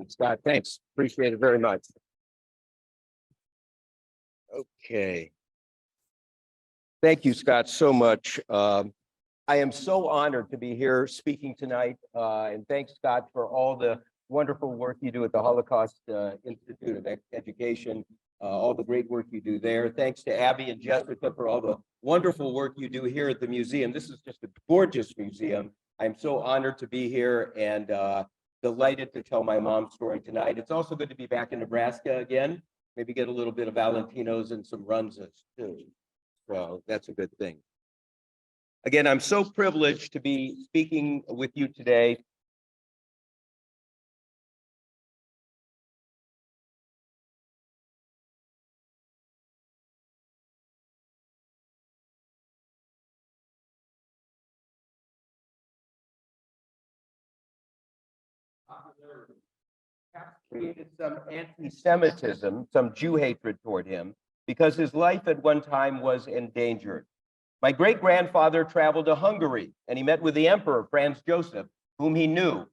Scott, thanks. Appreciate it very much. Okay. Thank you, Scott, so much. I am so honored to be here speaking tonight, and thanks, Scott, for all the wonderful work you do at the Holocaust Institute of Education, all the great work you do there. Thanks to Abby and Jessica for all the wonderful work you do here at the museum. This is just a gorgeous museum. I'm so honored to be here and delighted to tell my mom's story tonight. It's also good to be back in Nebraska again, maybe get a little bit of Valentinos and some Runzas too. So that's a good thing. Again, I'm so privileged to be speaking with you today. Created some anti-Semitism, some Jew hatred toward him, because his life at one time was endangered. My great-grandfather traveled to Hungary, and he met with the emperor, Franz Joseph, whom he knew.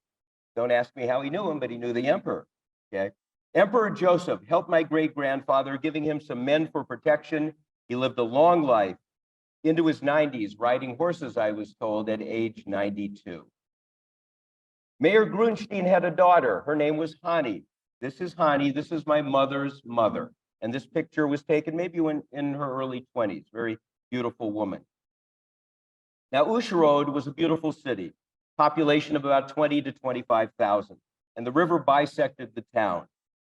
Don't ask me how he knew him, but he knew the emperor, okay? Emperor Joseph helped my great-grandfather, giving him some men for protection. He lived a long life, into his 90s, riding horses, I was told, at age 92. Mayor Grunstein had a daughter. Her name was Hani. This is Hani. This is my mother's mother. And this picture was taken maybe when in her early 20s. Very beautiful woman. Now, Uzhorod was a beautiful city, population of about 20 to 25,000, and the river bisected the town.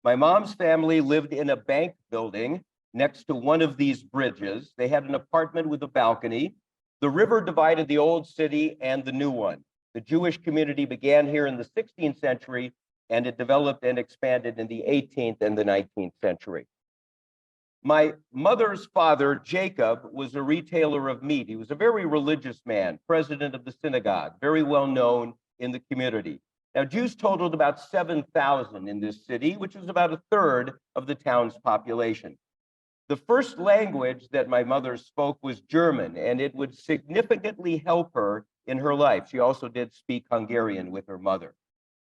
My mom's family lived in a bank building next to one of these bridges. They had an apartment with a balcony. The river divided the old city and the new one. The Jewish community began here in the 16th century, and it developed and expanded in the 18th and the 19th century. My mother's father, Jacob, was a retailer of meat. He was a very religious man, president of the Synagogue, very well known in the community. Now, Jews totaled about 7,000 in this city, which was about a third of the town's population. The first language that my mother spoke was German, and it would significantly help her in her life. She also did speak Hungarian with her mother.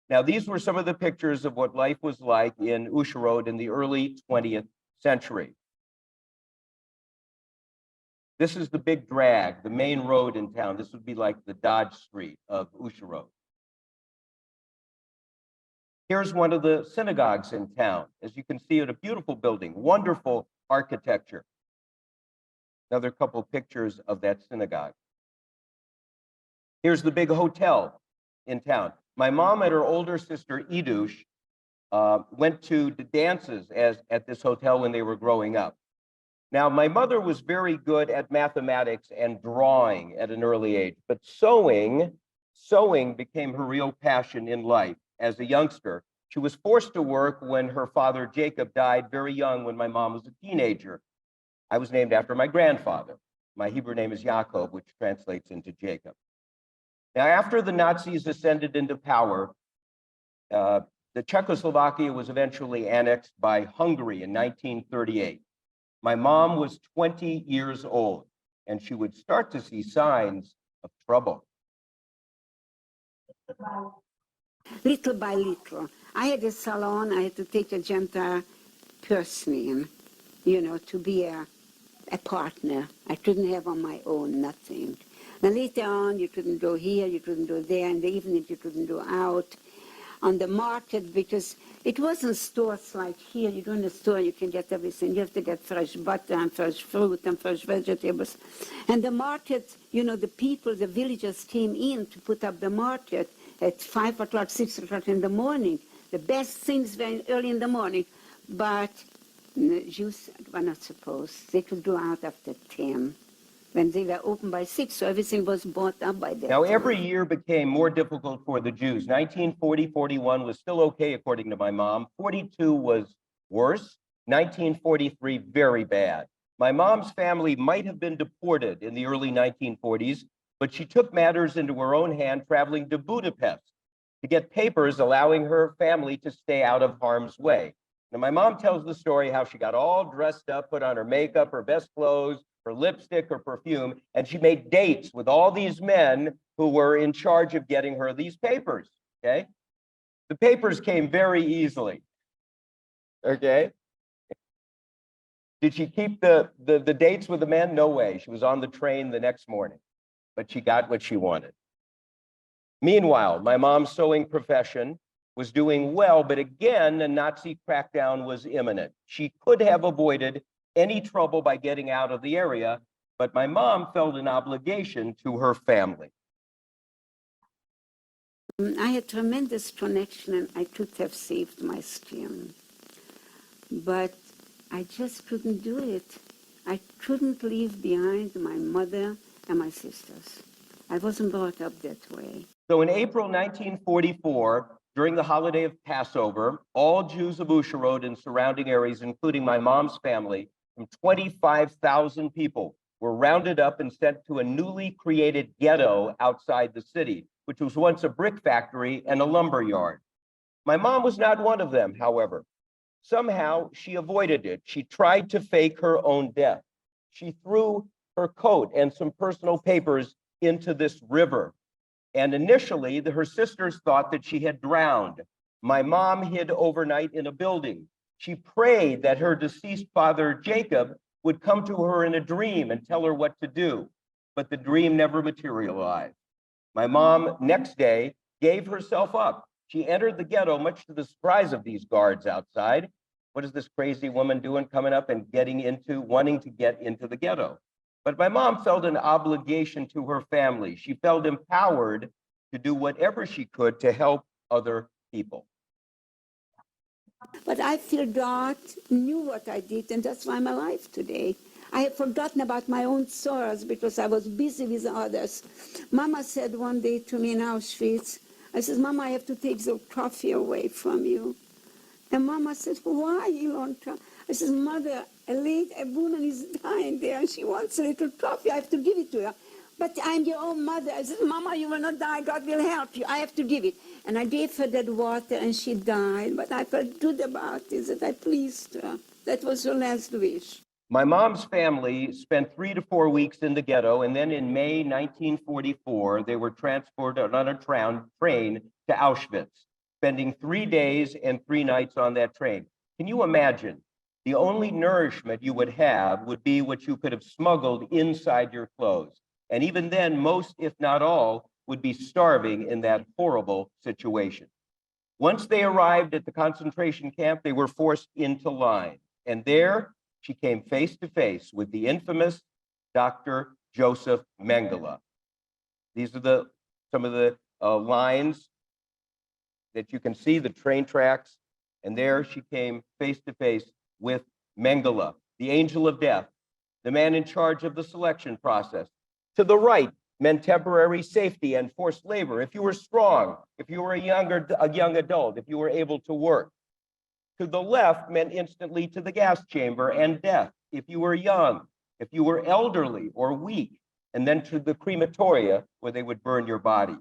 Now, these were some of the pictures of what life was like in Uzhorod in the early 20th century. This is the big drag, the main road in town. This would be like the Dodge Street of Uzhorod. Here's one of the synagogues in town. As you can see, it's a beautiful building, wonderful architecture. Another couple of pictures of that synagogue. Here's the big hotel in town. My mom and her older sister, Idush, went to the dances at this hotel when they were growing up. Now, my mother was very good at mathematics and drawing at an early age, but sewing became her real passion in life. As a youngster, she was forced to work when her father, Jacob, died very young when my mom was a teenager. I was named after my grandfather. My Hebrew name is Yaakov, which translates into Jacob. Now, after the Nazis ascended into power, the Czechoslovakia was eventually annexed by Hungary in 1938. My mom was 20 years old, and she would start to see signs of trouble. Little by little. I had a salon, I had to take a gentle person in, to be a partner. I couldn't have on my own, nothing. And later on, you couldn't go here, you couldn't go there, in the evening you couldn't go out on the market, because it wasn't stores like here. You go in the store, you can get everything. You have to get fresh butter and fresh fruit and fresh vegetables. And the market, the people, the villagers came in to put up the market at 5 o'clock, 6 o'clock in the morning. The best things very early in the morning. But the Jews were not supposed. They could go out after 10. When they were open by 6, so everything was bought up by that Now, time. every year became more difficult for the Jews. 1940, 41 was still okay, according to my mom. 42 was worse. 1943, very bad. My mom's family might have been deported in the early 1940s, but she took matters into her own hand, traveling to Budapest to get papers allowing her family to stay out of harm's way. Now, my mom tells the story how she got all dressed up, put on her makeup, her best clothes, her lipstick, her perfume, and she made dates with all these men who were in charge of getting her these papers, okay? The papers came very easily. Okay. Did she keep the dates with the men? No way. She was on the train the next morning, but she got what she wanted. Meanwhile, my mom's sewing profession was doing well, but again, a Nazi crackdown was imminent. She could have avoided any trouble by getting out of the area, but my mom felt an obligation to her family. I had tremendous connection and I could have saved my skin, but I just couldn't do it. I couldn't leave behind my mother and my sisters. I wasn't brought up that way. So in April 1944, during the holiday of Passover, all Jews of Uzhorod and surrounding areas, including my mom's family, from 25,000 people, were rounded up and sent to a newly created ghetto outside the city, which was once a brick factory and a lumber yard. My mom was not one of them, however. Somehow she avoided it. She tried to fake her own death. She threw her coat and some personal papers into this river. And initially, her sisters thought that she had drowned. My mom hid overnight in a building. She prayed that her deceased father, Jacob, would come to her in a dream and tell her what to do. But the dream never materialized. My mom, next day, gave herself up. She entered the ghetto, much to the surprise of these guards outside. What is this crazy woman doing, coming up and wanting to get into the ghetto? But my mom felt an obligation to her family. She felt empowered to do whatever she could to help other people. But I feel God knew what I did, and that's why I'm alive today. I have forgotten about my own sorrows because I was busy with others. Mama said one day to me in Auschwitz, I said, Mama, I have to take the coffee away from you. And Mama said, why, Ilona? I said, Mother, a woman is dying there and she wants a little coffee. I have to give it to her. But I'm your own mother. I said, Mama, you will not die. God will help you. I have to give it. And I gave her that water and she died. But I felt good about it, that I pleased her. That was her last wish. My mom's family spent 3 to 4 weeks in the ghetto, and then in May 1944, they were transported on a train to Auschwitz, spending 3 days and 3 nights on that train. Can you imagine? The only nourishment you would have would be what you could have smuggled inside your clothes. And even then, most, if not all, would be starving in that horrible situation. Once they arrived at the concentration camp, they were forced into line. And there, she came face to face with the infamous Dr. Joseph Mengele. These are some of the lines that you can see, the train tracks. And there she came face to face with Mengele, the angel of death, the man in charge of the selection process. To the right meant temporary safety and forced labor. If you were strong, if you were a young adult, if you were able to work. To the left meant instantly to the gas chamber and death, if you were young, if you were elderly or weak, and then to the crematoria where they would burn your body.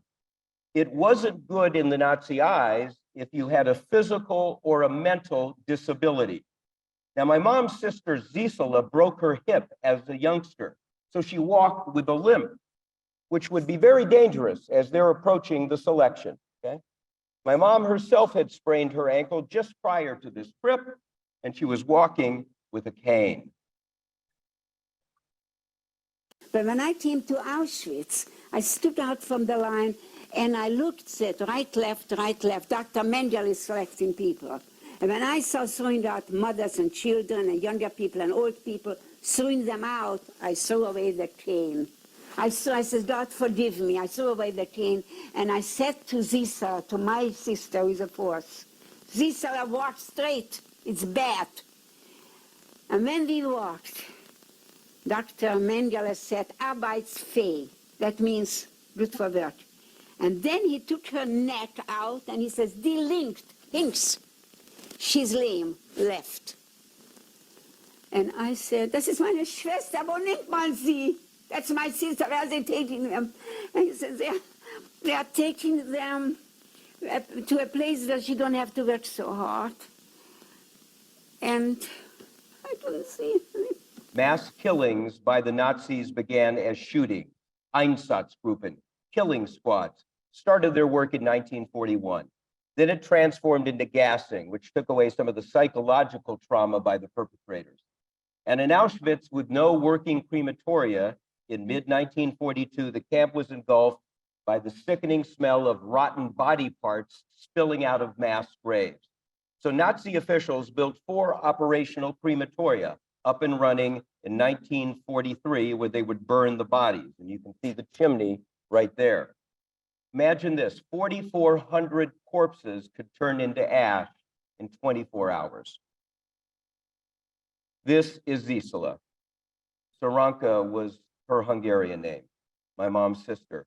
It wasn't good in the Nazi eyes if you had a physical or a mental disability. Now, my mom's sister, Zisela, broke her hip as a youngster, so she walked with a limp, which would be very dangerous as they're approaching the selection, okay? My mom herself had sprained her ankle just prior to this trip, and she was walking with a cane. But when I came to Auschwitz, I stood out from the line and I looked, said right, left, right, left. Dr. Mengele is selecting people. And when I saw throwing out mothers and children and younger people and old people, throwing them out, I threw away the cane. I said, God, forgive me. I threw away the cane, and I said to Zisa, to my sister who is a force, Zisa, walk straight. It's bad. And when we walked, Dr. Mengele said, Arbeitsfähig. That means good for work. And then he took her neck out, and he says, Die links. She's lame, left. And I said, das ist meine Schwester, wo nimmt man sie? That's my sister, where are they taking them? And he said, they are taking them to a place where she don't have to work so hard. And I couldn't see it. Mass killings by the Nazis began as shooting. Einsatzgruppen, killing squads, started their work in 1941. Then it transformed into gassing, which took away some of the psychological trauma by the perpetrators. And in Auschwitz, with no working crematoria, in mid-1942, the camp was engulfed by the sickening smell of rotten body parts spilling out of mass graves. So Nazi officials built 4 operational crematoria up and running in 1943, where they would burn the bodies. And you can see the chimney right there. Imagine this, 4,400 corpses could turn into ash in 24 hours. This is Zisela. Saranka was her Hungarian name, my mom's sister.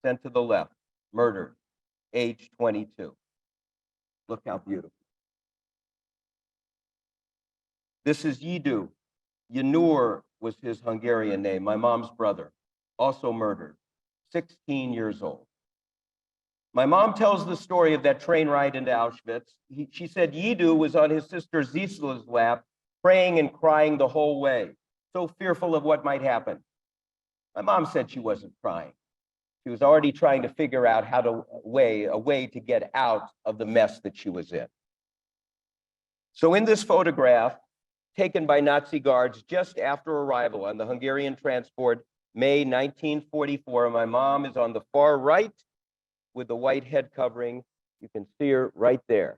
Sent to the left, murdered, age 22. Look how beautiful. This is Yidu. Yanur was his Hungarian name, my mom's brother, also murdered, 16 years old. My mom tells the story of that train ride into Auschwitz. She said Yidu was on his sister Zisela's lap, praying and crying the whole way, so fearful of what might happen. My mom said she wasn't crying. She was already trying to figure out a way to get out of the mess that she was in. So in this photograph, taken by Nazi guards just after arrival on the Hungarian transport, May 1944, my mom is on the far right with the white head covering. You can see her right there.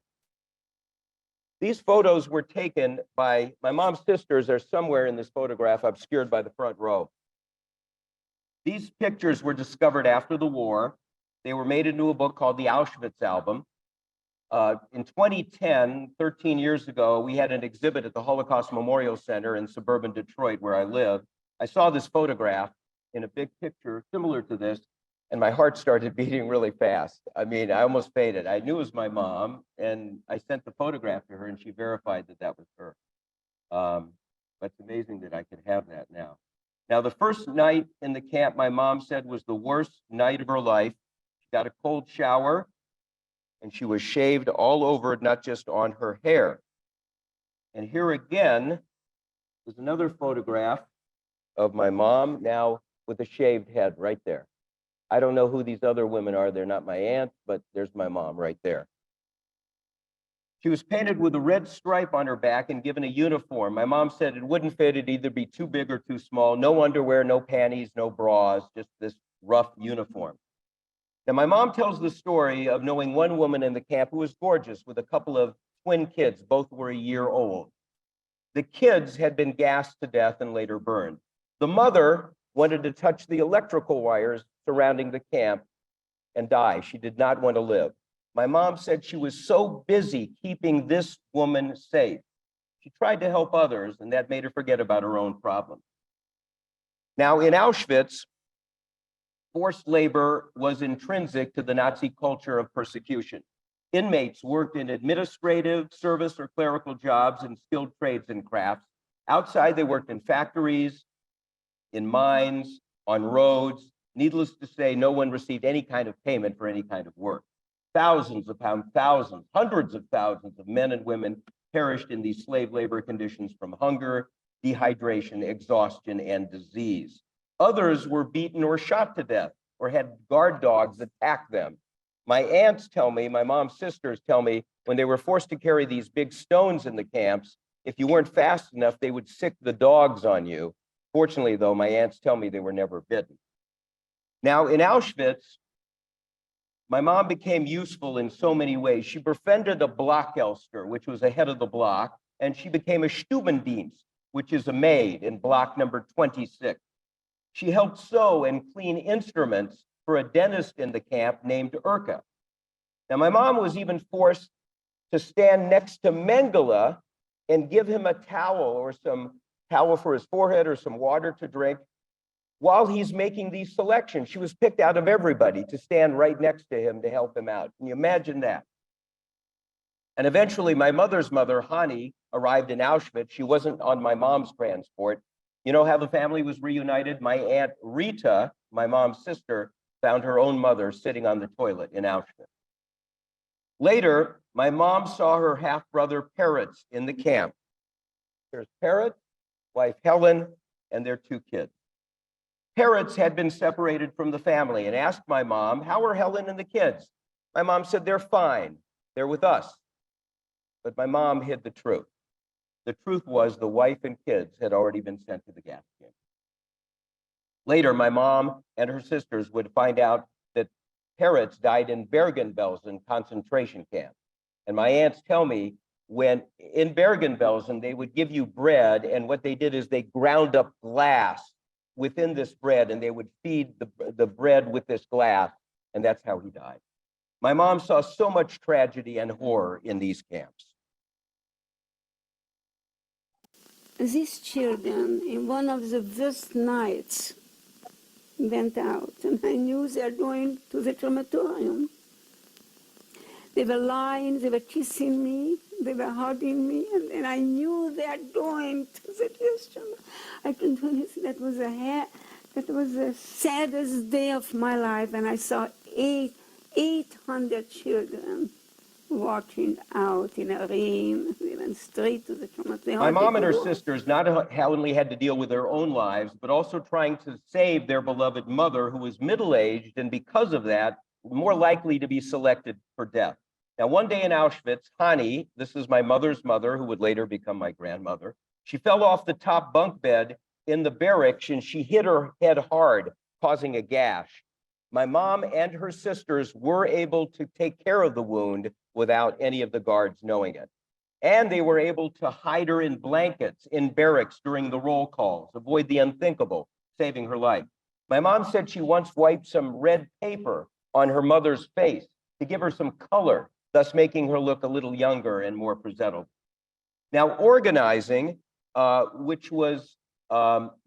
These photos were taken by my mom's sisters. Are somewhere in this photograph, obscured by the front row. These pictures were discovered after the war. They were made into a book called the Auschwitz Album. In 2010, 13 years ago, we had an exhibit at the Holocaust Memorial Center in suburban Detroit, where I live. I saw this photograph in a big picture similar to this, and my heart started beating really fast. I mean, I almost fainted. I knew it was my mom, and I sent the photograph to her, and she verified that that was her. But it's amazing that I could have that now. Now, the first night in the camp, my mom said, was the worst night of her life. She got a cold shower, and she was shaved all over, not just on her hair. And here again is another photograph of my mom, now with a shaved head right there. I don't know who these other women are. They're not my aunts, but there's my mom right there. She was painted with a red stripe on her back and given a uniform. My mom said it wouldn't fit. It'd either be too big or too small. No underwear, no panties, no bras, just this rough uniform. Now, my mom tells the story of knowing one woman in the camp who was gorgeous with a couple of twin kids. Both were a year old. The kids had been gassed to death and later burned. The mother wanted to touch the electrical wires surrounding the camp and die. She did not want to live. My mom said she was so busy keeping this woman safe. She tried to help others, and that made her forget about her own problems. Now, in Auschwitz, forced labor was intrinsic to the Nazi culture of persecution. Inmates worked in administrative, service, or clerical jobs in skilled trades and crafts. Outside, they worked in factories, in mines, on roads. Needless to say, no one received any kind of payment for any kind of work. Thousands upon thousands, hundreds of thousands of men and women perished in these slave labor conditions from hunger, dehydration, exhaustion, and disease. Others were beaten or shot to death or had guard dogs attack them. My aunts tell me, my mom's sisters tell me, when they were forced to carry these big stones in the camps, if you weren't fast enough, they would sick the dogs on you. Fortunately, though, my aunts tell me they were never bitten. Now, in Auschwitz, my mom became useful in so many ways. She befriended a Blockelster, which was a head of the block, and she became a Stubendienst, which is a maid in block number 26. She helped sew and clean instruments for a dentist in the camp named Urka. Now, my mom was even forced to stand next to Mengele and give him a towel or some towel for his forehead or some water to drink while he's making these selections. She was picked out of everybody to stand right next to him to help him out. Can you imagine that? And eventually, my mother's mother, Hani, arrived in Auschwitz. She wasn't on my mom's transport. You know how the family was reunited? My aunt Rita, my mom's sister, found her own mother sitting on the toilet in Auschwitz. Later, my mom saw her half-brother Peretz in the camp. There's Peretz, wife Helen, and their 2 kids. Peretz had been separated from the family and asked my mom, how are Helen and the kids? My mom said, they're fine. They're with us. But my mom hid the truth. The truth was the wife and kids had already been sent to the gas chamber. Later, my mom and her sisters would find out that parents died in Bergen, Belsen concentration camp. And my aunts tell me when in Bergen, Belsen, they would give you bread, and what they did is they ground up glass within this bread, and they would feed the bread with this glass, and that's how he died. My mom saw so much tragedy and horror in these camps. These children, in one of the worst nights, went out, and I knew they were going to the crematorium. They were lying, they were kissing me, they were hugging me, and I knew they are going to the gas chamber. I can tell you that was the saddest day of my life, and I saw 800 children walking out in a rain. They went straight to the crematorium. My mom and her sisters not only had to deal with their own lives, but also trying to save their beloved mother, who was middle-aged, and because of that, more likely to be selected for death. Now, one day in Auschwitz, Hani, this is my mother's mother, who would later become my grandmother, she fell off the top bunk bed in the barracks, and she hit her head hard, causing a gash. My mom and her sisters were able to take care of the wound without any of the guards knowing it. And they were able to hide her in blankets in barracks during the roll calls, avoid the unthinkable, saving her life. My mom said she once wiped some red paper on her mother's face to give her some color, thus making her look a little younger and more presentable. Now, organizing, which was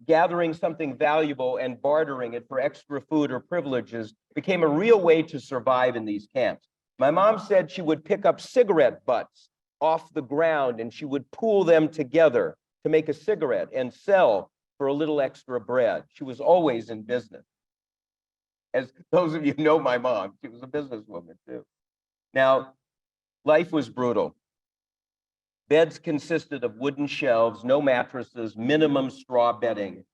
gathering something valuable and bartering it for extra food or privileges, became a real way to survive in these camps. My mom said she would pick up cigarette butts off the ground and she would pool them together to make a cigarette and sell for a little extra bread. She was always in business. As those of you know my mom, she was a businesswoman too. Now, life was brutal. Beds consisted of wooden shelves, no mattresses, minimum straw bedding.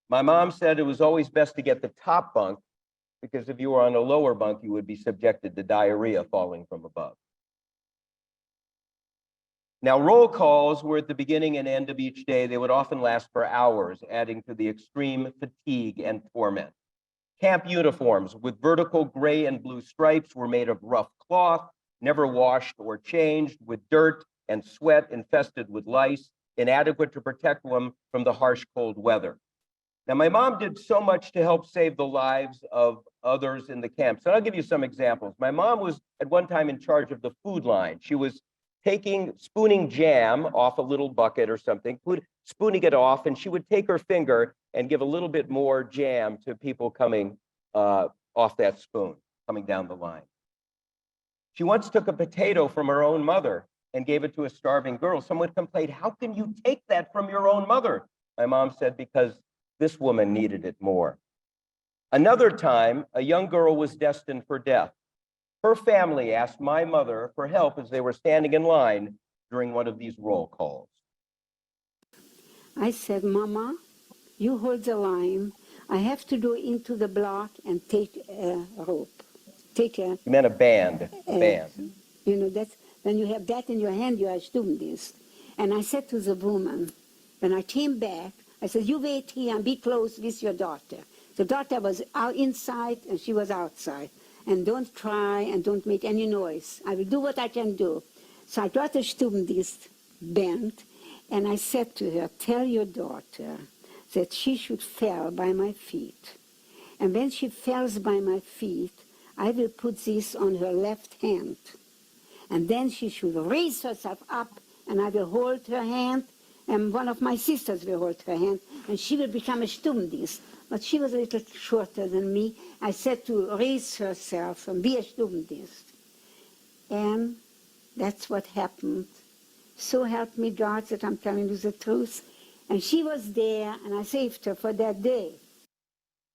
My mom said it was always best to get the top bunk because if you were on a lower bunk, you would be subjected to diarrhea falling from above. Now, roll calls were at the beginning and end of each day. They would often last for hours, adding to the extreme fatigue and torment. Camp uniforms with vertical gray and blue stripes were made of rough cloth, never washed or changed, with dirt and sweat infested with lice, inadequate to protect them from the harsh cold weather. Now, my mom did so much to help save the lives of others in the camps. And I'll give you some examples. My mom was at one time in charge of the food line. She was spooning jam off a little bucket or something, spooning it off, and she would take her finger and give a little bit more jam to people coming off that spoon, coming down the line. She once took a potato from her own mother and gave it to a starving girl. Someone complained, "How can you take that from your own mother?" My mom said, "Because this woman needed it more." Another time, a young girl was destined for death. Her family asked my mother for help as they were standing in line during one of these roll calls. I said, "Mama, you hold the line. I have to go into the block and take a rope. You meant a band. You know, that's when you have that in your hand, you are doing this. And I said to the woman, when I came back, I said, "You wait here and be close with your daughter." The daughter was out inside and she was outside. And don't cry and don't make any noise. I will do what I can do. So I got a Stubendienst band and I said to her, "Tell your daughter that she should fall by my feet. And when she falls by my feet, I will put this on her left hand. And then she should raise herself up and I will hold her hand and one of my sisters will hold her hand and she will become a Stubendienst." But she was a little shorter than me. I said to raise herself and be a Stubendienst. And that's what happened. So help me God that I'm telling you the truth. And she was there and I saved her for that day.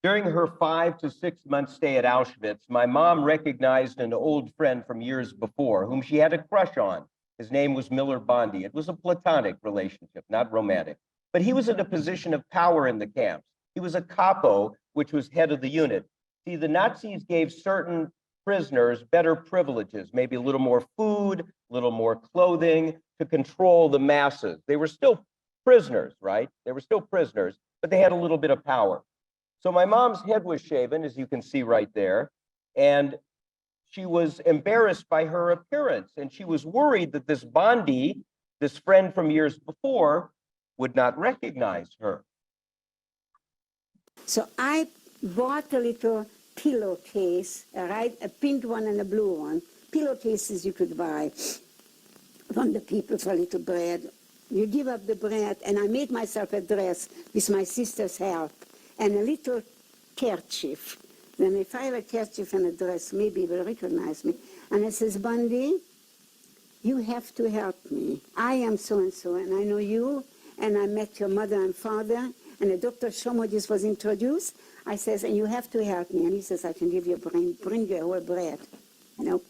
During her 5 to 6 month stay at Auschwitz, my mom recognized an old friend from years before whom she had a crush on. His name was Miller Bondi. It was a platonic relationship, not romantic. But he was in a position of power in the camps. He was a capo, which was head of the unit. See, the Nazis gave certain prisoners better privileges, maybe a little more food, a little more clothing to control the masses. They were still prisoners, right? They were still prisoners, but they had a little bit of power. So my mom's head was shaven, as you can see right there, and she was embarrassed by her appearance, and she was worried that this Bondi, this friend from years before, would not recognize her. So I bought a little pillowcase, right? A pink one and a blue one. Pillowcases you could buy from the people for a little bread. You give up the bread, and I made myself a dress with my sister's help, and a little kerchief. Then if I have a kerchief and a dress, maybe he will recognize me. And it says, Bundy, you have to help me. I am so-and-so, and I know you, and I met your mother and father, and the Dr. Shomodis was introduced. I says, and you have to help me. And he says, I can give you bring you a whole bread. No.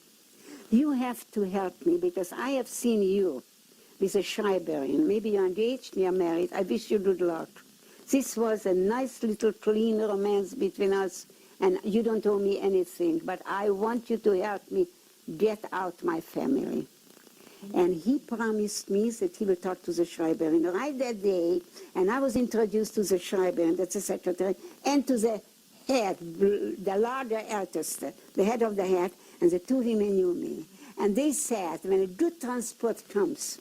You have to help me, because I have seen you with a Schreiberin. Maybe you're engaged, you're married. I wish you good luck. This was a nice little clean romance between us, and you don't owe me anything, but I want you to help me get out my family. And he promised me that he will talk to the Schreiberin right that day, and I was introduced to the Schreiberin, that's the secretary, and to the head, the larger eldest, the head of the head, and the two women knew me. And they said, when a good transport comes,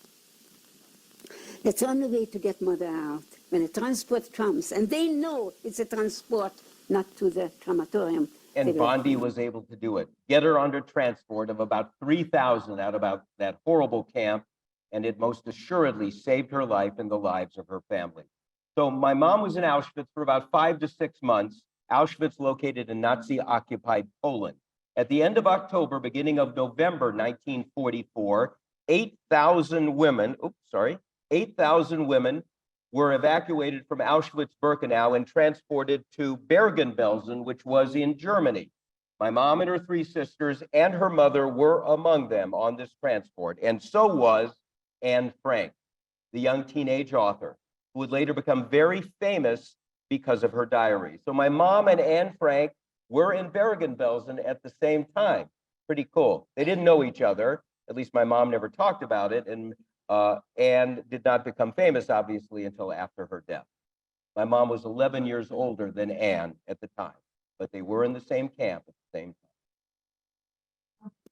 that's the only way to get mother out. When a transport comes, and they know it's a transport, not to the crematorium. And Bondi was able to do it. Get her under transport of about 3,000 out of that horrible camp, and it most assuredly saved her life and the lives of her family. So my mom was in Auschwitz for about 5 to 6 months. Auschwitz located in Nazi-occupied Poland. At the end of October, beginning of November 1944, 8,000 women were evacuated from Auschwitz-Birkenau and transported to Bergen, Belsen, which was in Germany. My mom and her 3 sisters and her mother were among them on this transport, and so was Anne Frank, the young teenage author, who would later become very famous because of her diary. So my mom and Anne Frank were in Bergen, Belsen at the same time. Pretty cool. They didn't know each other. At least my mom never talked about it, and Anne did not become famous, obviously, until after her death. My mom was 11 years older than Anne at the time, but they were in the same camp at the same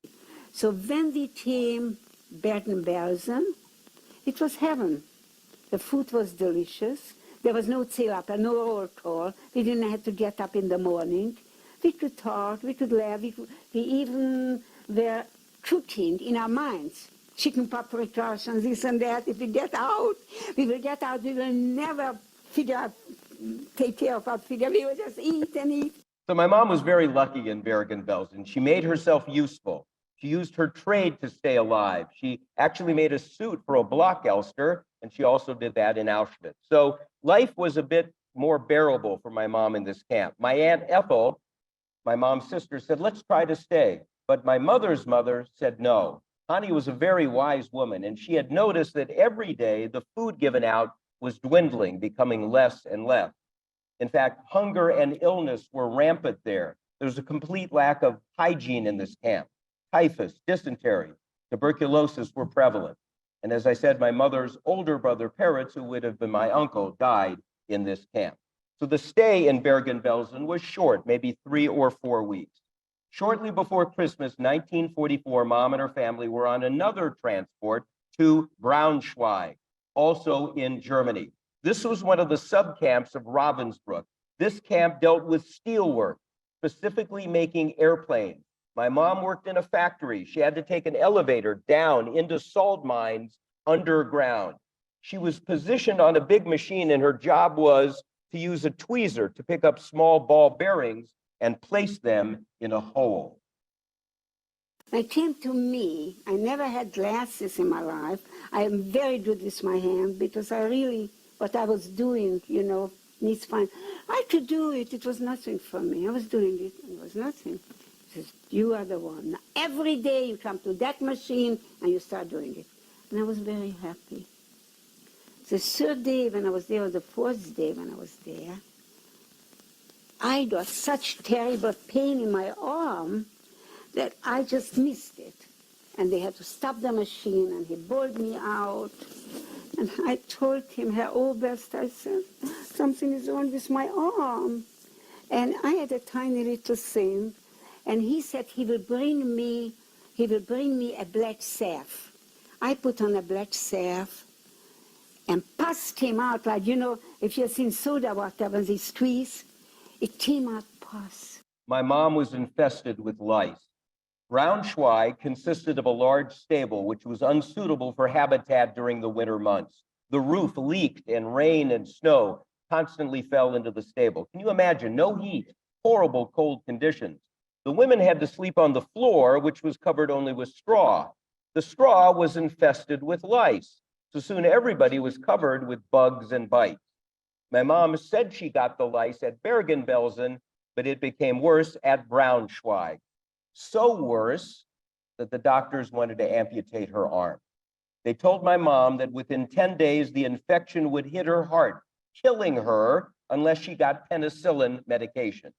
time. So when we came Bergen-Belsen, it was heaven. The food was delicious. There was no syrup and no roll call. We didn't have to get up in the morning. We could talk, we could laugh, we even were cooking in our minds. Chicken paprikas and this and that. If we get out, we will get out. We will never take care of our figure. We will just eat and eat. So my mom was very lucky in Bergen-Belsen. She made herself useful. She used her trade to stay alive. She actually made a suit for a Blockelster, and she also did that in Auschwitz. So life was a bit more bearable for my mom in this camp. My Aunt Ethel, my mom's sister, said, let's try to stay. But my mother's mother said no. Connie was a very wise woman, and she had noticed that every day the food given out was dwindling, becoming less and less. In fact, hunger and illness were rampant there. There was a complete lack of hygiene in this camp. Typhus, dysentery, tuberculosis were prevalent. And as I said, my mother's older brother, Peretz, who would have been my uncle, died in this camp. So the stay in Bergen-Belsen was short, maybe 3 or 4 weeks. Shortly before Christmas 1944, Mom and her family were on another transport to Braunschweig, also in Germany. This was one of the subcamps of Ravensbrück. This camp dealt with steelwork, specifically making airplanes. My mom worked in a factory. She had to take an elevator down into salt mines underground. She was positioned on a big machine, and her job was to use a tweezer to pick up small ball bearings and place them in a hole. When it came to me, I never had glasses in my life. I am very good with my hand because I really, what I was doing, needs fine. I could do it. It was nothing for me. I was doing it. It was nothing. He says, you are the one. Every day you come to that machine and you start doing it. And I was very happy. The 3rd day when I was there, or the 4th day when I was there, I got such terrible pain in my arm that I just missed it. And they had to stop the machine, and he bawled me out. And I told him, Herr Oberst, I said, something is wrong with my arm. And I had a tiny little thing, and he said he will bring me a black salve. I put on a black salve and passed him out, like, you know, if you've seen soda water when they squeeze, it came out pus. My mom was infested with lice. Braunschweig consisted of a large stable which was unsuitable for habitat during the winter months. The roof leaked, and rain and snow constantly fell into the stable. Can you imagine? No heat, horrible cold conditions. The women had to sleep on the floor, which was covered only with straw. The straw was infested with lice, so soon everybody was covered with bugs and bites. My mom said she got the lice at Bergen, Belsen, but it became worse at Braunschweig. So worse that the doctors wanted to amputate her arm. They told my mom that within 10 days, the infection would hit her heart, killing her unless she got penicillin medication.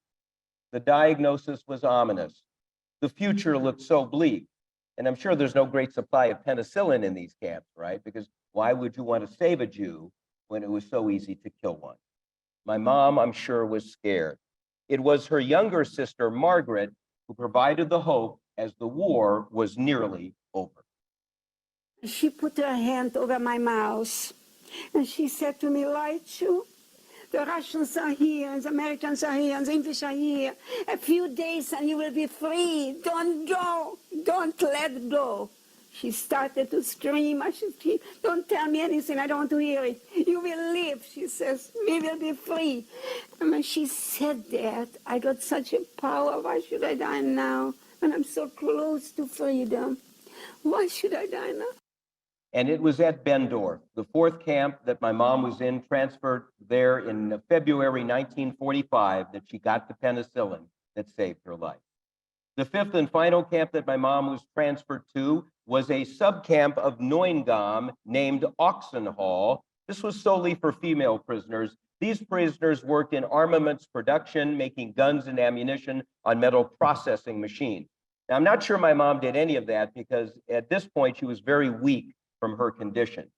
The diagnosis was ominous. The future looked so bleak. And I'm sure there's no great supply of penicillin in these camps, right? Because why would you want to save a Jew when it was so easy to kill one? My mom, I'm sure, was scared. It was her younger sister, Margaret, who provided the hope as the war was nearly over. She put her hand over my mouth, and she said to me, Leichu, the Russians are here, and the Americans are here, and the English are here. A few days and you will be free. Don't go. Don't let go. She started to scream. I said, don't tell me anything. I don't want to hear it. You will live, she says. We will be free. And when she said that, I got such a power. Why should I die now when I'm so close to freedom? Why should I die now? And it was at Bendorf, the fourth camp that my mom was in, transferred there in February 1945, that she got the penicillin that saved her life. The fifth and final camp that my mom was transferred to was a subcamp of Neuengamme named Oxenhall. This was solely for female prisoners. These prisoners worked in armaments production, making guns and ammunition on metal processing machines. Now, I'm not sure my mom did any of that because at this point she was very weak from her condition.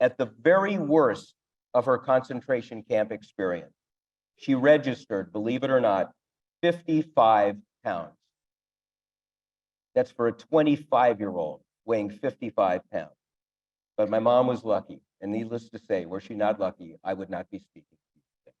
At the very worst of her concentration camp experience, she registered, believe it or not, 55 pounds. That's for a 25-year-old weighing 55 pounds. But my mom was lucky, and needless to say, were she not lucky, I would not be speaking to you today.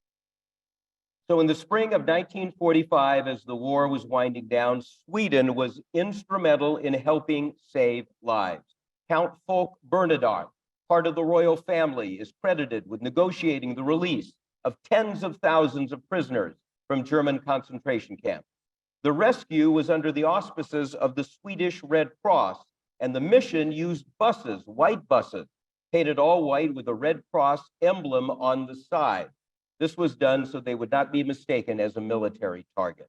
So in the spring of 1945, as the war was winding down, Sweden was instrumental in helping save lives. Count Folke Bernadotte, part of the royal family, is credited with negotiating the release of tens of thousands of prisoners from German concentration camps. The rescue was under the auspices of the Swedish Red Cross, and the mission used buses, white buses, painted all white with a Red Cross emblem on the side. This was done so they would not be mistaken as a military target.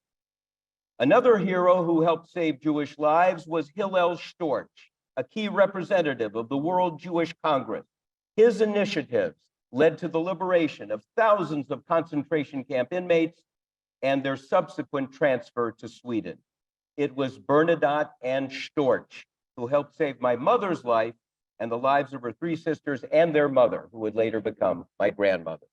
Another hero who helped save Jewish lives was Hillel Storch, a key representative of the World Jewish Congress. His initiatives led to the liberation of thousands of concentration camp inmates and their subsequent transfer to Sweden. It was Bernadotte and Storch who helped save my mother's life and the lives of her three sisters and their mother, who would later become my grandmother.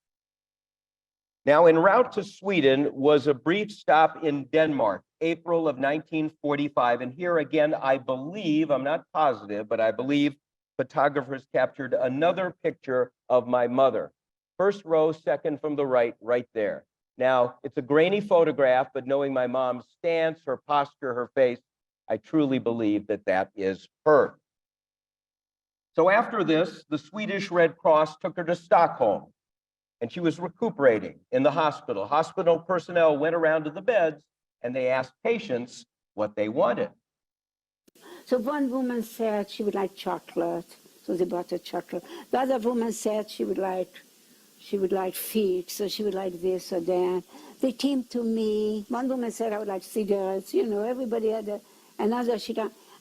Now, en route to Sweden was a brief stop in Denmark, April of 1945. And here again, I believe, I'm not positive, but I believe photographers captured another picture of my mother. First row, second from the right, right there. Now, it's a grainy photograph, but knowing my mom's stance, her posture, her face, I truly believe that that is her. So after this, the Swedish Red Cross took her to Stockholm, and she was recuperating in the hospital. Hospital personnel went around to the beds, and they asked patients what they wanted. So one woman said she would like chocolate, so they bought her chocolate. The other woman said she would like figs, so she would like this or that. They came to me. One woman said I would like cigarettes. You know, everybody had another.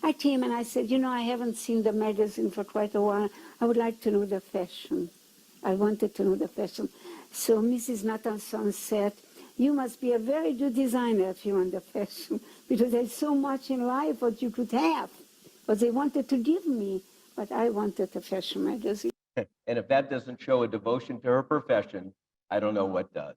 I came and I said, you know, I haven't seen the magazine for quite a while. I would like to know the fashion. I wanted to know the fashion. So Mrs. Nathanson said, you must be a very good designer if you want the fashion, because there's so much in life what you could have, what they wanted to give me, but I wanted a fashion magazine. And if that doesn't show a devotion to her profession, I don't know what does.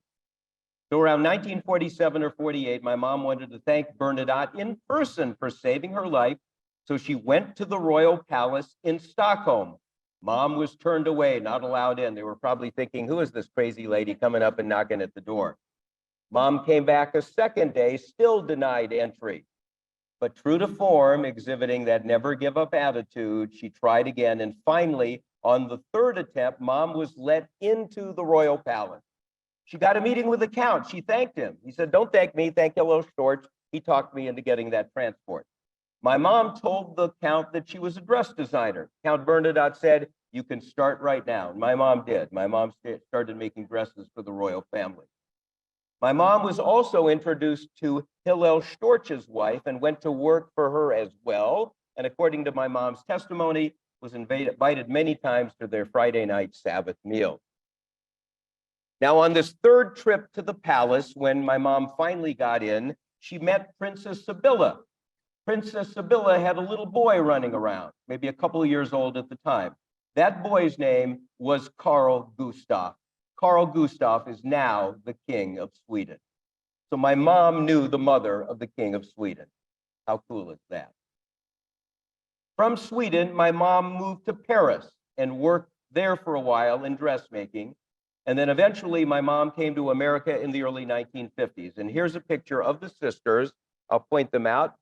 So around 1947 or 48, my mom wanted to thank Bernadotte in person for saving her life. So she went to the royal palace in Stockholm. Mom was turned away, not allowed in. They were probably thinking, who is this crazy lady coming up and knocking at the door? Mom came back a second day, still denied entry. But true to form, exhibiting that never give up attitude, she tried again. And finally, on the third attempt, Mom was let into the royal palace. She got a meeting with the count. She thanked him. He said, don't thank me, thank Hello Storch. He talked me into getting that transport. My mom told the count that she was a dress designer. Count Bernadotte said, you can start right now. And my mom did. My mom started making dresses for the royal family. My mom was also introduced to Hillel Storch's wife and went to work for her as well. And according to my mom's testimony, was invited many times to their Friday night Sabbath meal. Now, on this third trip to the palace, when my mom finally got in, she met Princess Sibylla. Princess Sibylla had a little boy running around, maybe a couple of years old at the time. That boy's name was Carl Gustaf. Carl Gustaf is now the King of Sweden. So my mom knew the mother of the King of Sweden. How cool is that? From Sweden, my mom moved to Paris and worked there for a while in dressmaking. And then eventually my mom came to America in the early 1950s. And here's a picture of the sisters. I'll point them out.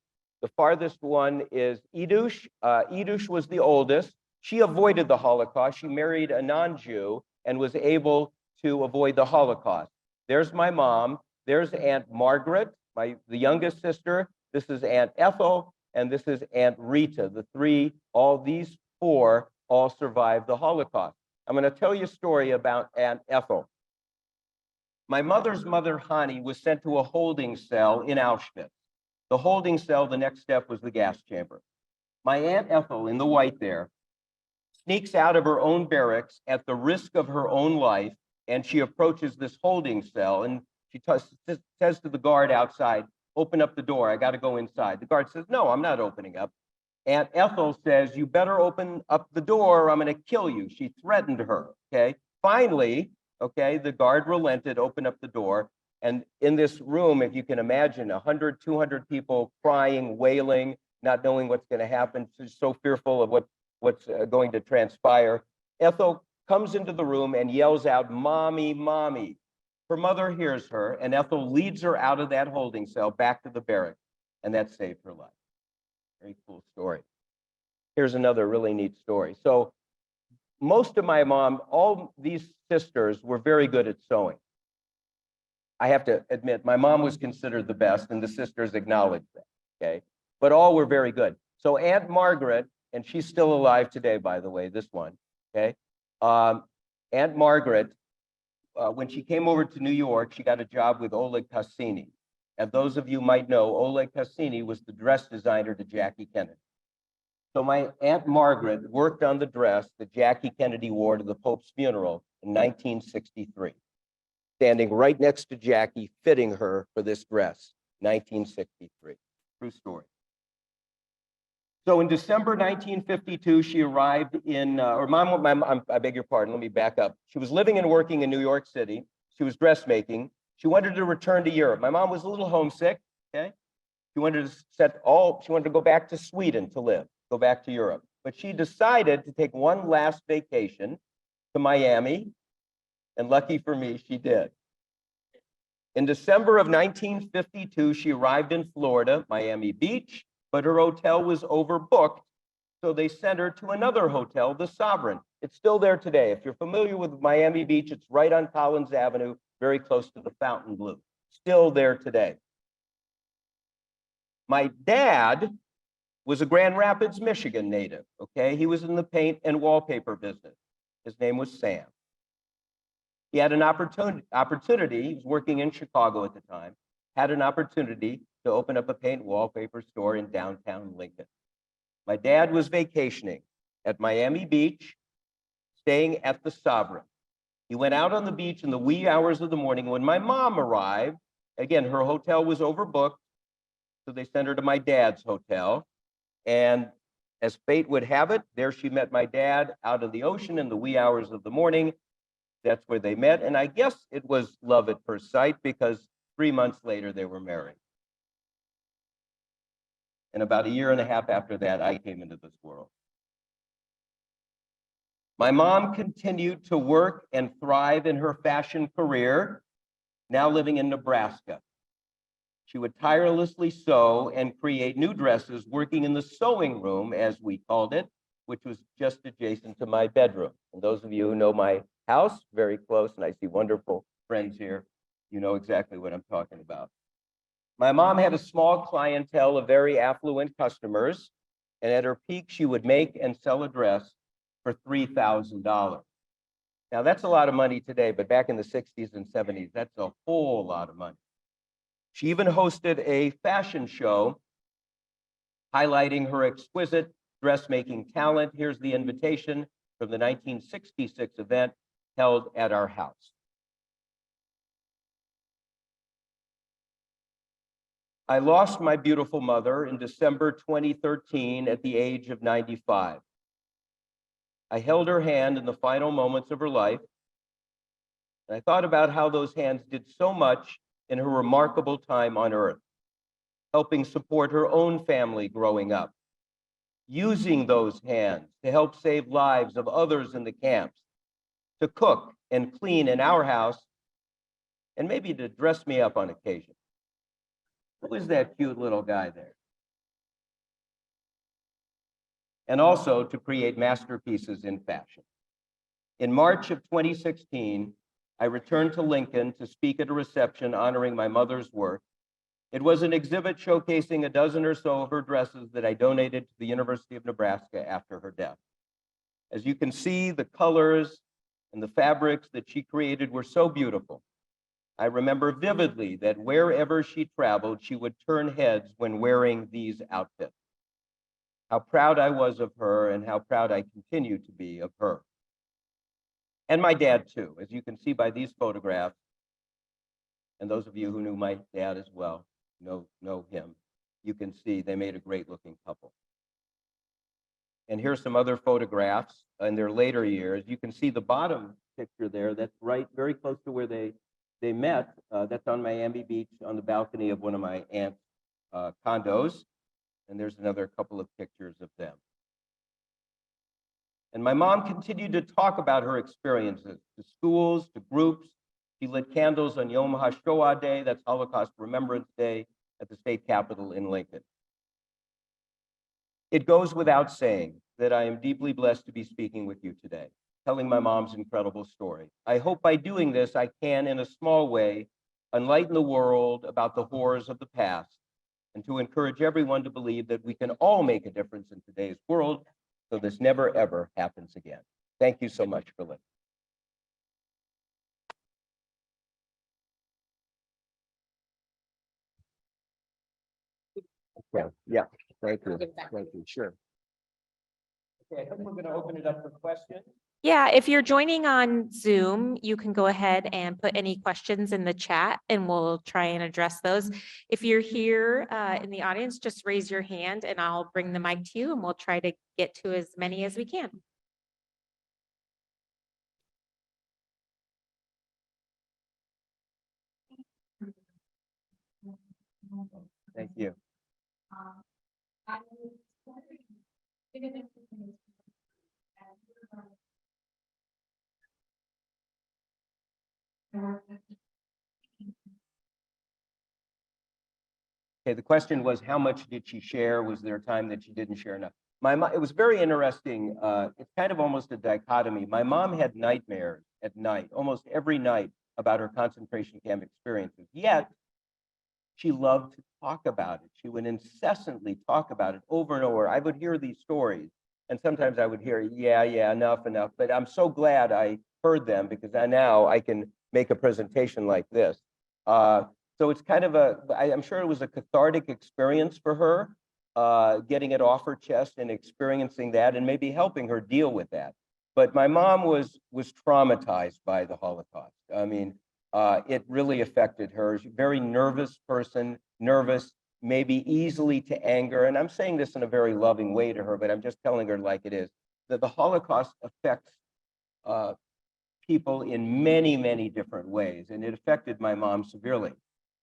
The farthest one is Idush. Idush was the oldest. She avoided the Holocaust. She married a non-Jew and was able to avoid the Holocaust. There's my mom. There's Aunt Margaret, the youngest sister. This is Aunt Ethel, and this is Aunt Rita. These four all survived the Holocaust. I'm going to tell you a story about Aunt Ethel. My mother's mother, Hani, was sent to a holding cell in Auschwitz. The holding cell, the next step was the gas chamber. My Aunt Ethel, in the white there, sneaks out of her own barracks at the risk of her own life, and she approaches this holding cell, and she says to the guard outside, open up the door, I got to go inside. The guard says, no, I'm not opening up. Aunt Ethel says, you better open up the door or I'm going to kill you. She threatened her, okay? Finally, okay, the guard relented, opened up the door. And in this room, if you can imagine, 100, 200 people crying, wailing, not knowing what's going to happen, just so fearful of what's going to transpire. Ethel comes into the room and yells out, mommy, mommy. Her mother hears her, and Ethel leads her out of that holding cell back to the barracks, and that saved her life. Very cool story. Here's another really neat story. So most of my mom, all these sisters were very good at sewing. I have to admit, my mom was considered the best, and the sisters acknowledged that, okay? But all were very good. So Aunt Margaret, and she's still alive today, by the way, this one, okay? Aunt Margaret, when she came over to New York, she got a job with Oleg Cassini. And those of you might know, Oleg Cassini was the dress designer to Jackie Kennedy. So my Aunt Margaret worked on the dress that Jackie Kennedy wore to the Pope's funeral in 1963, standing right next to Jackie, fitting her for this dress, 1963. True story. So in December 1952, she arrived in, I beg your pardon, let me back up. She was living and working in New York City. She was dressmaking. She wanted to return to Europe. My mom was a little homesick, okay? She wanted to go back to Sweden to live, go back to Europe. But she decided to take one last vacation to Miami, and lucky for me, she did. In December of 1952, she arrived in Florida, Miami Beach, but her hotel was overbooked, so they sent her to another hotel, the Sovereign. It's still there today. If you're familiar with Miami Beach, it's right on Collins Avenue, very close to the Fontainebleau. Still there today. My dad was a Grand Rapids, Michigan native, okay? He was in the paint and wallpaper business. His name was Sam. He had an opportunity, he was working in Chicago at the time, had an opportunity to open up a paint wallpaper store in downtown Lincoln. My dad was vacationing at Miami Beach, staying at the Sovereign. He went out on the beach in the wee hours of the morning when my mom arrived Again, her hotel was overbooked, so they sent her to my dad's hotel. And as fate would have it, there she met my dad out in the ocean in the wee hours of the morning. That's where they met. And I guess it was love at first sight, because 3 months later they were married. And about a year and a half after that, I came into this world. My mom continued to work and thrive in her fashion career, now living in Nebraska. She would tirelessly sew and create new dresses, working in the sewing room, as we called it, which was just adjacent to my bedroom. And those of you who know my house, very close, and I see wonderful friends here, you know exactly what I'm talking about. My mom had a small clientele of very affluent customers, and at her peak, she would make and sell a dress for $3,000. Now, that's a lot of money today, but back in the 60s and 70s, that's a whole lot of money. She even hosted a fashion show highlighting her exquisite dressmaking talent. Here's the invitation from the 1966 event held at our house. I lost my beautiful mother in December 2013 at the age of 95. I held her hand in the final moments of her life, and I thought about how those hands did so much in her remarkable time on earth, helping support her own family growing up, using those hands to help save lives of others in the camps, to cook and clean in our house, and maybe to dress me up on occasion. Who is that cute little guy there? And also to create masterpieces in fashion. In March of 2016, I returned to Lincoln to speak at a reception honoring my mother's work. It was an exhibit showcasing a dozen or so of her dresses that I donated to the University of Nebraska after her death. As you can see, the colors and the fabrics that she created were so beautiful. I remember vividly that wherever she traveled, she would turn heads when wearing these outfits. How proud I was of her, and how proud I continue to be of her. And my dad too, as you can see by these photographs, and those of you who knew my dad as well know him, you can see they made a great looking couple. And here's some other photographs in their later years. You can see the bottom picture there, that's right, very close to where they met. That's on Miami Beach on the balcony of one of my aunt's condos. And there's another couple of pictures of them. And my mom continued to talk about her experiences to schools, to groups. She lit candles on Yom HaShoah Day, that's Holocaust Remembrance Day, at the state capitol in Lincoln. It goes without saying that I am deeply blessed to be speaking with you today, telling my mom's incredible story. I hope by doing this, I can, in a small way, enlighten the world about the horrors of the past, and to encourage everyone to believe that we can all make a difference in today's world, so this never, ever happens again. Thank you so much for listening. Yeah, thank you. Thank you, sure. Okay, I think we're going to open it up for questions. Yeah, if you're joining on Zoom, you can go ahead and put any questions in the chat and we'll try and address those. If you're here in the audience, just raise your hand and I'll bring the mic to you and we'll try to get to as many as we can. Thank you. Okay, the question was, how much did she share? Was there a time that she didn't share enough? It was very interesting. It's kind of almost a dichotomy. My mom had nightmares at night, almost every night, about her concentration camp experiences. Yet, she loved to talk about it. She would incessantly talk about it over and over. I would hear these stories, and sometimes I would hear, yeah, enough. But I'm so glad I heard them, because now I can make a presentation like this. So it's kind of I'm sure it was a cathartic experience for her, getting it off her chest and experiencing that, and maybe helping her deal with that. But my mom was traumatized by the Holocaust. I mean, it really affected her. She's a very nervous person, nervous, maybe easily to anger. And I'm saying this in a very loving way to her, but I'm just telling her like it is, that the Holocaust affects people in many, many different ways, and it affected my mom severely.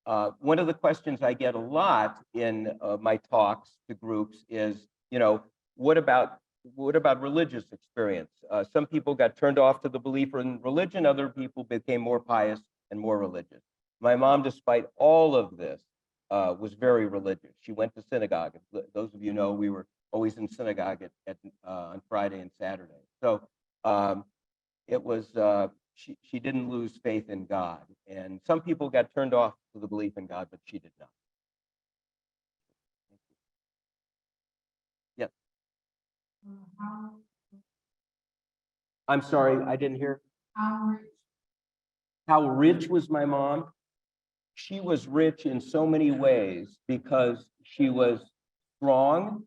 One of the questions I get a lot in my talks to groups is, what about religious experience? Some people got turned off to the belief in religion, other people became more pious and more religious. My mom, despite all of this, was very religious. She went to synagogue. Those of you know, we were always in synagogue on Friday and Saturday. So it was, she didn't lose faith in God. And some people got turned off to the belief in God, but she did not. Yes. I'm sorry, I didn't hear. How rich was my mom? She was rich in so many ways because she was strong,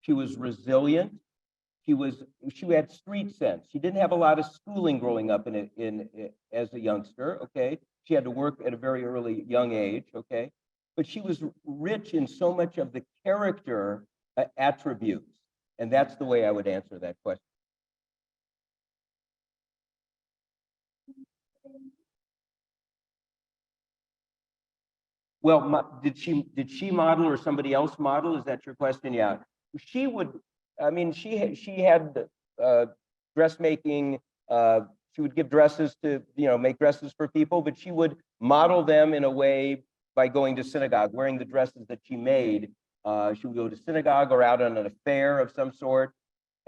she was resilient, she had street sense. She didn't have a lot of schooling growing up as a youngster, okay? She had to work at a very early young age, okay? But she was rich in so much of the character attributes. And that's the way I would answer that question. Well, did she model or somebody else model? Is that your question? Yeah, she would. I mean, she had dressmaking. She would give dresses to make dresses for people, but she would model them in a way by going to synagogue, wearing the dresses that she made. She would go to synagogue or out on an affair of some sort.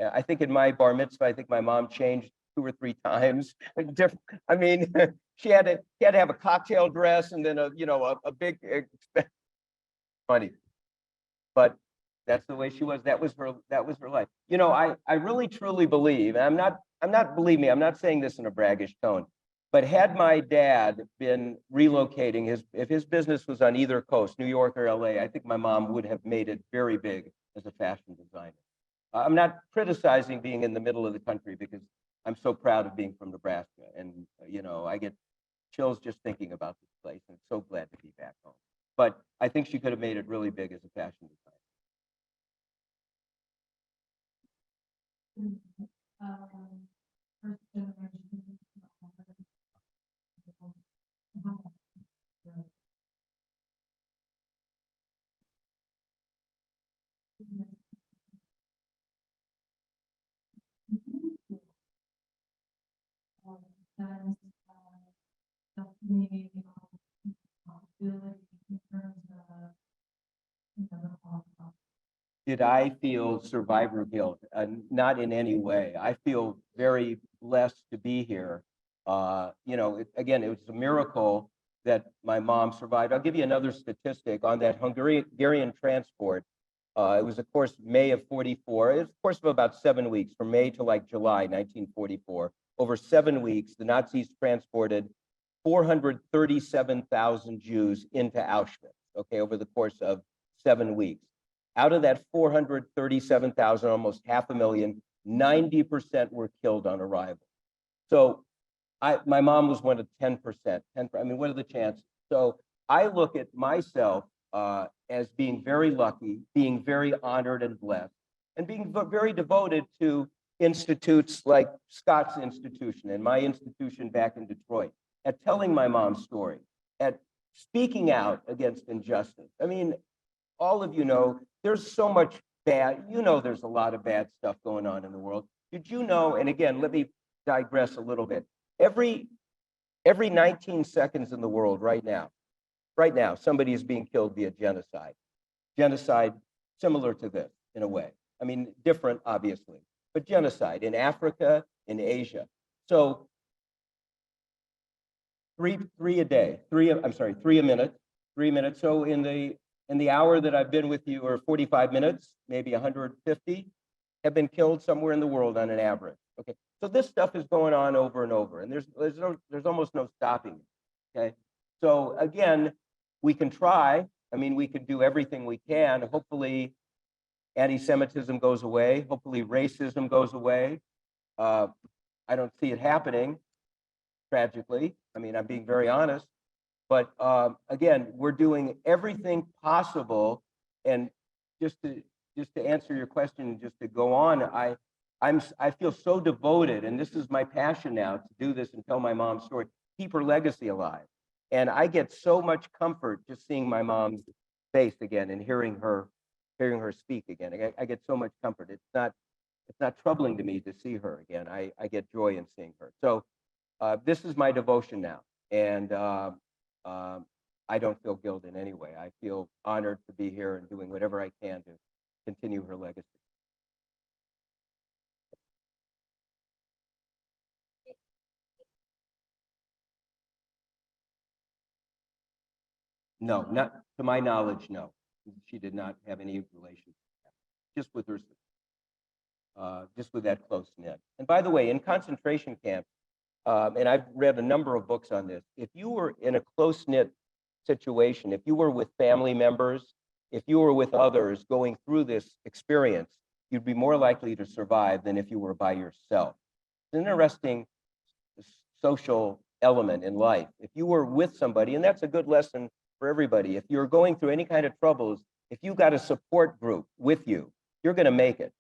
I think in my bar mitzvah, I think my mom changed 2 or 3 times. I mean, she had to have a cocktail dress and then a big funny, but that's the way she was. That was her life. I really truly believe, and believe me, I'm not saying this in a braggish tone, but had my dad been relocating, if his business was on either coast, New York or LA, I think my mom would have made it very big as a fashion designer. I'm not criticizing being in the middle of the country because I'm so proud of being from Nebraska. And, I get chills just thinking about this place and so glad to be back home. But I think she could have made it really big as a fashion designer. Did I feel survivor guilt? Not in any way. I feel very blessed to be here. Again, it was a miracle that my mom survived. I'll give you another statistic on that Hungarian transport. It was, of course, May of 44. It was, of course, of about 7 weeks, from May to like July 1944. Over 7 weeks, the Nazis transported 437,000 Jews into Auschwitz, okay, over the course of 7 weeks. Out of that 437,000, almost 500,000, 90% were killed on arrival. So my mom was one of 10%. I mean, what are the chances? So I look at myself as being very lucky, being very honored and blessed, and being very devoted to institutes like Scott's institution and my institution back in Detroit, at telling my mom's story, at speaking out against injustice. I mean, all of you know, there's so much bad, there's a lot of bad stuff going on in the world. Did you know, and again, let me digress a little bit. Every 19 seconds in the world right now, somebody is being killed via genocide. Genocide similar to this in a way. I mean, different, obviously, but genocide in Africa, in Asia. So three a day, 3 a minute, 3 minutes. So in the hour that I've been with you, or 45 minutes, maybe 150 have been killed somewhere in the world on an average. Okay, so this stuff is going on over and over, and there's almost no stopping it. Okay, so again, we can try. I mean, we can do everything we can. Hopefully, anti-Semitism goes away. Hopefully, racism goes away. I don't see it happening, tragically. I mean, I'm being very honest. But again, we're doing everything possible. And just to answer your question, just to go on, I feel so devoted, and this is my passion now, to do this and tell my mom's story, keep her legacy alive. And I get so much comfort just seeing my mom's face again and hearing her speak again. I get so much comfort. It's not troubling to me to see her again. I get joy in seeing her. So this is my devotion now, and I don't feel guilt in any way. I feel honored to be here and doing whatever I can to continue her legacy. No, not to my knowledge, no. She did not have any relation, just with her, just with that close knit. And by the way, in concentration camps, and I've read a number of books on this, if you were in a close knit situation, if you were with family members, if you were with others going through this experience, you'd be more likely to survive than if you were by yourself. It's an interesting social element in life. If you were with somebody, and that's a good lesson for everybody, if you're going through any kind of troubles, if you got a support group with you, you're going to make it.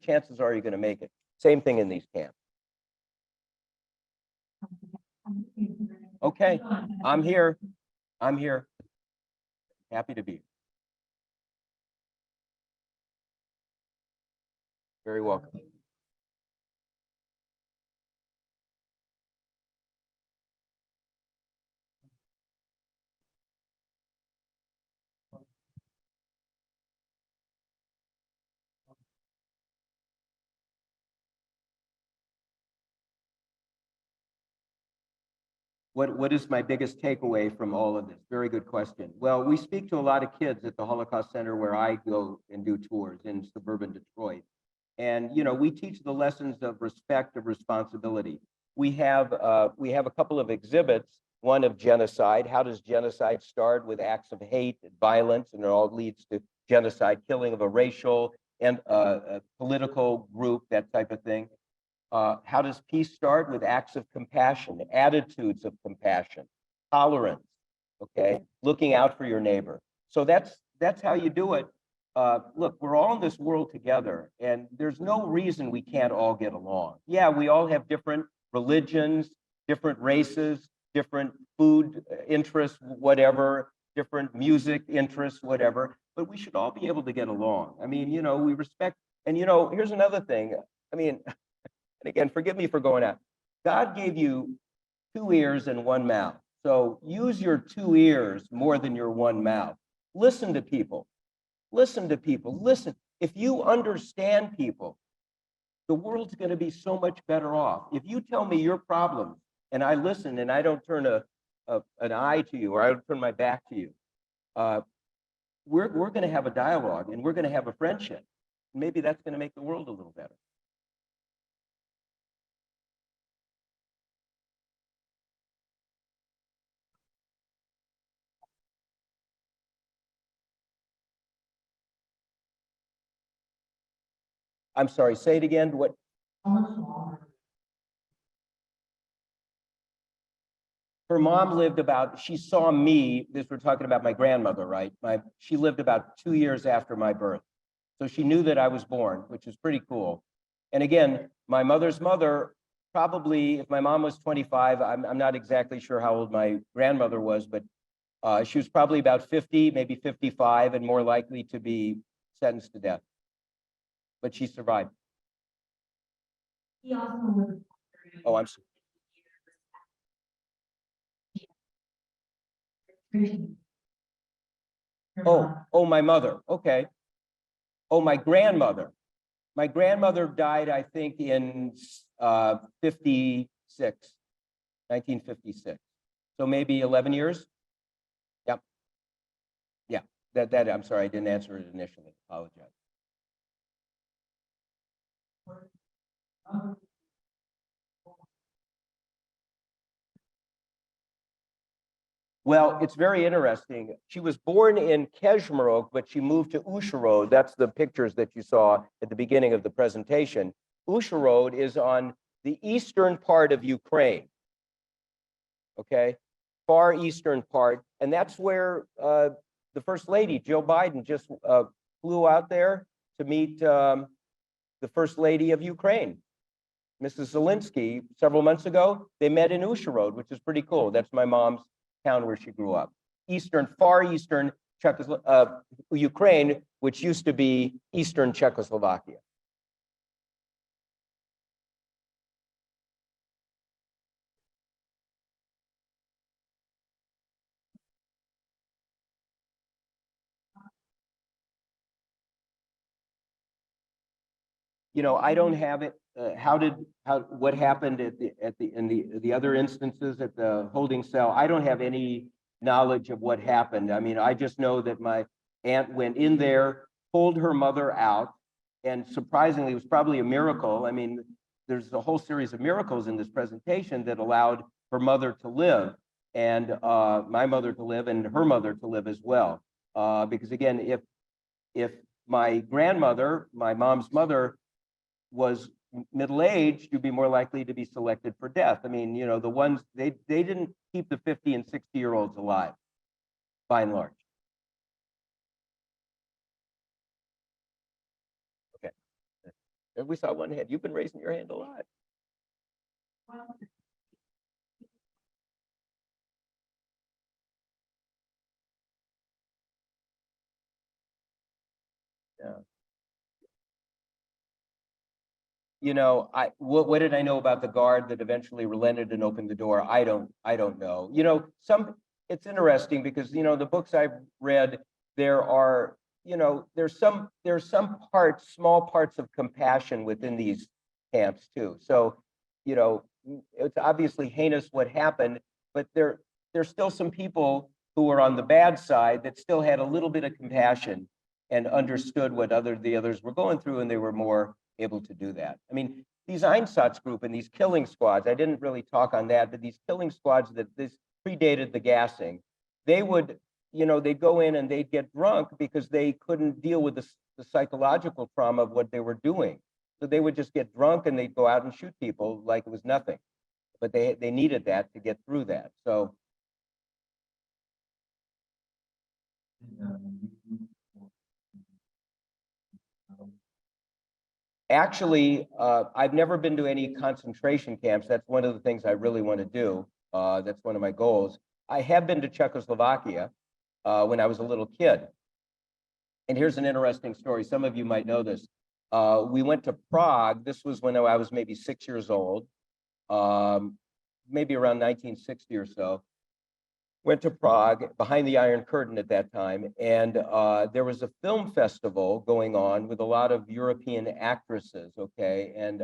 Chances are you're going to make it. Same thing in these camps. Okay, I'm here. I'm here. Happy to be here. Very welcome. What is my biggest takeaway from all of this? Very good question. Well, we speak to a lot of kids at the Holocaust Center where I go and do tours in suburban Detroit. And, you know, we teach the lessons of respect, of responsibility. We have a couple of exhibits, one of genocide. How does genocide start? With acts of hate and violence, and it all leads to genocide, killing of a racial and a political group, that type of thing. How does peace start? With acts of compassion, attitudes of compassion, tolerance, okay? Looking out for your neighbor. So that's how you do it. Look, we're all in this world together, and there's no reason we can't all get along. Yeah, we all have different religions, different races, different food interests, whatever, different music interests, whatever, but we should all be able to get along. I mean, you know, we respect, and you know, here's another thing. I mean, and again, forgive me for going out. God gave you 2 ears and 1 mouth. So use your 2 ears more than your 1 mouth. Listen to people. Listen to people. Listen. If you understand people, the world's going to be so much better off. If you tell me your problems and I listen and I don't turn an eye to you or I don't turn my back to you, we're going to have a dialogue and we're going to have a friendship. Maybe that's going to make the world a little better. I'm sorry, say it again. What? Her mom lived about, she saw me, this we're talking about my grandmother, right? She lived about 2 years after my birth. So she knew that I was born, which is pretty cool. And again, my mother's mother, probably, if my mom was 25, I'm not exactly sure how old my grandmother was, but she was probably about 50, maybe 55, and more likely to be sentenced to death. But she survived. Oh, I'm sorry. Oh, my mother. Okay. Oh, my grandmother. My grandmother died, I think, in 1956. So maybe 11 years. Yep. Yeah. That I'm sorry, I didn't answer it initially. Apologize. Well, it's very interesting. She was born in Kežmarok, but she moved to Uzhorod. That's the pictures that you saw at the beginning of the presentation. Uzhorod is on the eastern part of Ukraine. okay? Far eastern part. And that's where the First Lady, Joe Biden, just flew out there to meet the First Lady of Ukraine, Mrs. Zelensky, several months ago. They met in Uzhorod, which is pretty cool. That's my mom's town where she grew up. Eastern, far eastern Ukraine, which used to be Eastern Czechoslovakia. You know, I don't have it. What happened in the other instances at the holding cell? I don't have any knowledge of what happened. I mean, I just know that my aunt went in there, pulled her mother out, and surprisingly, it was probably a miracle. I mean, there's a whole series of miracles in this presentation that allowed her mother to live, and my mother to live, and her mother to live as well. Because again, if my grandmother, my mom's mother, was middle-aged, you'd be more likely to be selected for death. I mean, you know, the ones, they didn't keep the 50 and 60-year-olds alive, by and large. Okay. And we saw one hand. You've been raising your hand a lot. Yeah. You know, what did I know about the guard that eventually relented and opened the door? I don't know. You know, it's interesting because, you know, the books I've read, there are, you know, there's some parts, small parts of compassion within these camps too. So, you know, it's obviously heinous what happened, but there's still some people who are on the bad side that still had a little bit of compassion and understood what the others were going through, and they were more able to do that. I mean, these Einsatz group and these killing squads, I didn't really talk on that, but these killing squads that this predated the gassing, they would, you know, they'd go in and they'd get drunk because they couldn't deal with the psychological trauma of what they were doing. So they would just get drunk and they'd go out and shoot people like it was nothing. But they needed that to get through that. So actually, I've never been to any concentration camps. That's one of the things I really want to do. That's one of my goals. I have been to Czechoslovakia when I was a little kid. And here's an interesting story. Some of you might know this. We went to Prague. This was when I was maybe 6 years old, maybe around 1960 or so. Went to Prague, behind the Iron Curtain at that time, and there was a film festival going on with a lot of European actresses, okay? And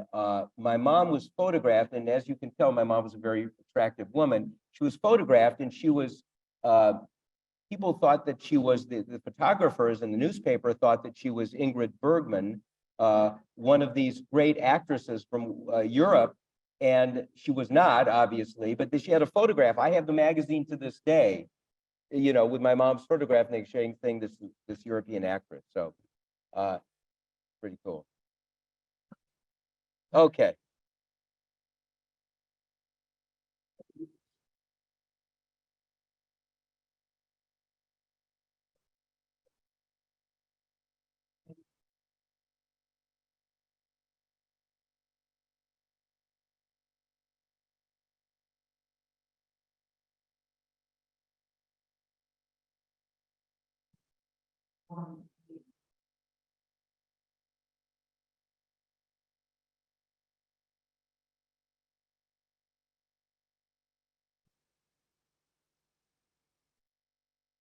my mom was photographed, and as you can tell, my mom was a very attractive woman. She was photographed, and she was, people thought that she was, the photographers in the newspaper thought that she was Ingrid Bergman, one of these great actresses from Europe. And she was not, obviously, but she had a photograph. I have the magazine to this day, you know, with my mom's photograph, and they're saying this European actress. So, pretty cool. Okay.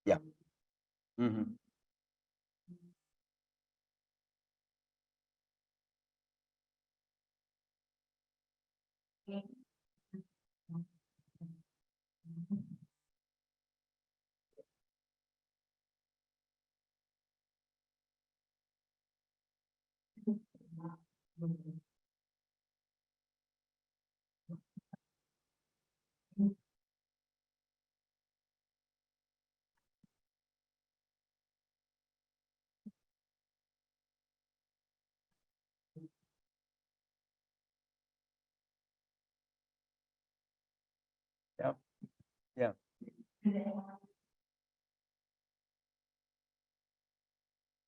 Yeah. Mm-hmm. Yeah. Yeah.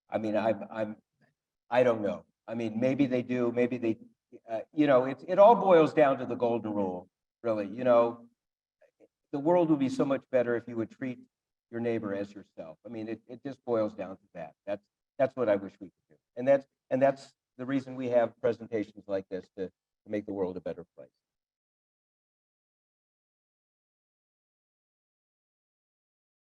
I mean, I don't know. I mean, maybe they do, maybe they, you know, it all boils down to the golden rule, really. You know, the world would be so much better if you would treat your neighbor as yourself. I mean, it just boils down to that. That's what I wish we could do. And that's the reason we have presentations like this to make the world a better place.